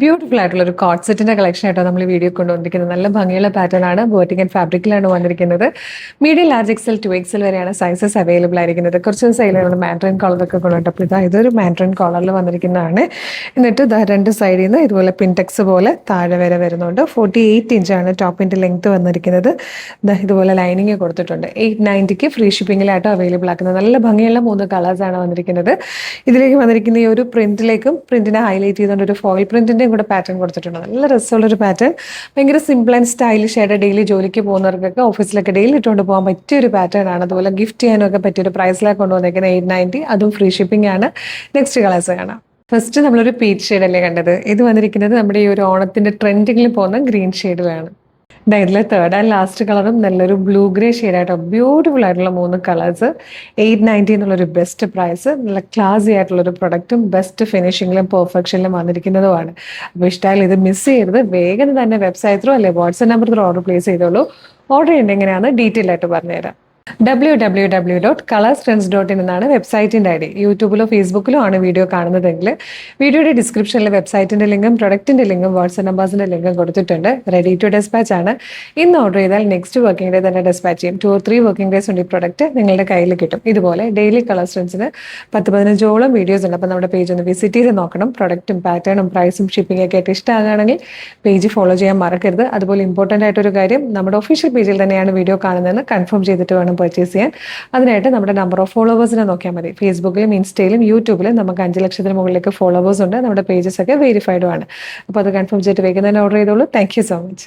Beautiful ആയിട്ടുള്ള ഒരു coat സെറ്റിന്റെ കളക്ഷൻ ആയിട്ടോ നമ്മൾ ഈ വീഡിയോ കൊണ്ടുവന്നിരിക്കുന്നത്. നല്ല ഭംഗിയുള്ള പാറ്റേൺ ആണ്. ബോട്ടിക് ഫാബ്രിക്കിലാണ് വന്നിരിക്കുന്നത്. മീഡിയം ലാർജ് എക്സൽ 2XL വരെയാണ് സൈസസ് അവൈലബിൾ ആയിരിക്കുന്നത്. കുറച്ച് സൈഡിലുള്ള മാൻഡ്രിൻ കോളറൊക്കെ കൊണ്ടുപോയിട്ട് ഇതൊരു മാൻഡ്രിൻ കോളറിൽ വന്നിരിക്കുന്നതാണ്. എന്നിട്ട് രണ്ട് സൈഡിൽ നിന്ന് ഇതുപോലെ പിൻടെക്സ് പോലെ താഴെ വരെ വരുന്നുണ്ട്. 48 ഇഞ്ചാണ് ടോപ്പിന്റെ ലെങ്ത് വന്നിരിക്കുന്നത്. ഇതുപോലെ ലൈനിങ് കൊടുത്തിട്ടുണ്ട്. 890 ഫ്രീ ഷിപ്പിംഗിലായിട്ടോ അവൈലബിൾ ആക്കുന്നത്. നല്ല ഭംഗിയുള്ള 3 കളേഴ്സാണ് വന്നിരിക്കുന്നത്. ഇതിലേക്ക് വന്നിരിക്കുന്ന ഈ ഒരു പ്രിന്റിനെ ഹൈലൈറ്റ് ചെയ്തുകൊണ്ട് ഒരു ഫോയിൽ പ്രിന്റിന്റെയും കൂടെ പാറ്റേൺ കൊടുത്തിട്ടുണ്ട്. നല്ല രസമുള്ളൊരു പാറ്റേൺ, ഭയങ്കര സിമ്പിൾ ആൻഡ് സ്റ്റൈലിഷ് ആയിട്ട് ഡെയിലി ജോലിക്ക് പോകുന്നവർക്കൊക്കെ ഓഫീസിലൊക്കെ ഡെയിലി ഇട്ടുകൊണ്ട് പോകാൻ പറ്റിയൊരു പാറ്റേൺ ആണ്. അതുപോലെ ഗിഫ്റ്റ് ചെയ്യാനൊക്കെ പറ്റിയൊരു പ്രൈസിലാണ് കൊണ്ടുവന്നിരിക്കുന്നത്. 890, അതും ഫ്രീ ഷിപ്പിംഗ് ആണ്. നെക്സ്റ്റ് കളേഴ്സ് കാണാം. ഫസ്റ്റ് നമ്മളൊരു പീച്ച് ഷെയ്ഡല്ലേ കണ്ടത്. ഇത് വന്നിരിക്കുന്നത് നമ്മുടെ ഈ ഒരു ഓണത്തിന്റെ ട്രെൻഡിങ്ങിൽ പോകുന്ന ഗ്രീൻ ഷെയ്ഡിലാണ്. ഇതിലെ തേർഡ് ആൻഡ് ലാസ്റ്റ് കളറും നല്ലൊരു ബ്ലൂ ഗ്രേ ഷെയ്ഡായിട്ടോ ബ്യൂട്ടിഫുൾ ആയിട്ടുള്ള 3 കളേഴ്സ്. 890 എന്നുള്ളൊരു ബെസ്റ്റ് പ്രൈസ്. നല്ല ക്ലാസി ആയിട്ടുള്ളൊരു പ്രൊഡക്റ്റും ബെസ്റ്റ് ഫിനിഷിങ്ങിലും പെർഫെക്ഷനിലും വന്നിരിക്കുന്നതുമാണ്. അപ്പോൾ ഇഷ്ടമായാലും ഇത് മിസ് ചെയ്യരുത്. വേഗം തന്നെ വെബ്സൈറ്റ് ത്രൂ അല്ലെ WhatsApp number through order place ചെയ്തോളൂ. ഓർഡർ ചെയ്യേണ്ടത് എങ്ങനെയാണെന്ന് ഡീറ്റെയിൽ ആയിട്ട് പറഞ്ഞുതരാം. www.colorstrends.in എന്നാണ് വെബ്സൈറ്റിൻ്റെ ഐഡി. യൂട്യൂബിലോ ഫേസ്ബുക്കിലോ ആണ് വീഡിയോ കാണുന്നതെങ്കിൽ വീഡിയോയുടെ ഡിസ്ക്രിപ്ഷനിൽ വെബ്സൈറ്റിൻ്റെ ലിങ്കും പ്രൊഡക്റ്റിൻ്റെ ലിങ്കും വാട്സ്ആപ്പ് നമ്പേഴ്സിൻ്റെ ലിങ്കും കൊടുത്തിട്ടുണ്ട്. റെഡി ടു ഡെസ്പാച്ച് ആണ്. ഇന്ന് ഓർഡർ ചെയ്താൽ നെക്സ്റ്റ് വർക്കിംഗ് ഡേ തന്നെ ഡെസ്പാച്ച് ചെയ്യും. 2 or 3 വർക്കിംഗ് ഡേയ്സ് ഉണ്ട് ഈ പ്രൊഡക്റ്റ് നിങ്ങളുടെ കയ്യിൽ കിട്ടും. ഇതുപോലെ ഡെയിലി കളർ സ്ട്രെൻസിന് 10-15ഓളം വീഡിയോസ് ഉണ്ട്. അപ്പോൾ നമ്മുടെ പേജ് ഒന്ന് വിസിറ്റ് ചെയ്ത് നോക്കണം. പ്രൊഡക്റ്റും പാറ്റേണും പ്രൈസും ഷിപ്പിംഗ് ഒക്കെ ആയിട്ട് ഇഷ്ടമാകുകയാണെങ്കിൽ പേജ് ഫോളോ ചെയ്യാൻ മറക്കരുത്. അതുപോലെ ഇമ്പോർട്ടൻ്റ് ആയിട്ടൊരു കാര്യം, നമ്മുടെ ഒഫീഷ്യൽ പേജിൽ തന്നെയാണ് വീഡിയോ കാണുന്നതെന്ന് കൺഫേം ചെയ്തിട്ട് വേണം പർച്ചേസ് ചെയ്യാൻ. അതിനായിട്ട് നമ്മുടെ നമ്പർ ഓഫ് ഫോളോവേഴ്സിനെ നോക്കിയാൽ മതി. ഫേസ്ബുക്കിലും ഇൻസ്റ്റയിലും യൂട്യൂബിലും നമുക്ക് 5 ലക്ഷത്തിന് മുകളിലേക്ക് ഫോളോവേഴ്സ് ഉണ്ട്. നമ്മുടെ പേജസ് ഒക്കെ വെരിഫൈഡും ആണ്. അപ്പോൾ അത് കൺഫേം ചെയ്തിട്ട് വേഗം തന്നെ ഓർഡർ ചെയ്തോളൂ. Thank you so much.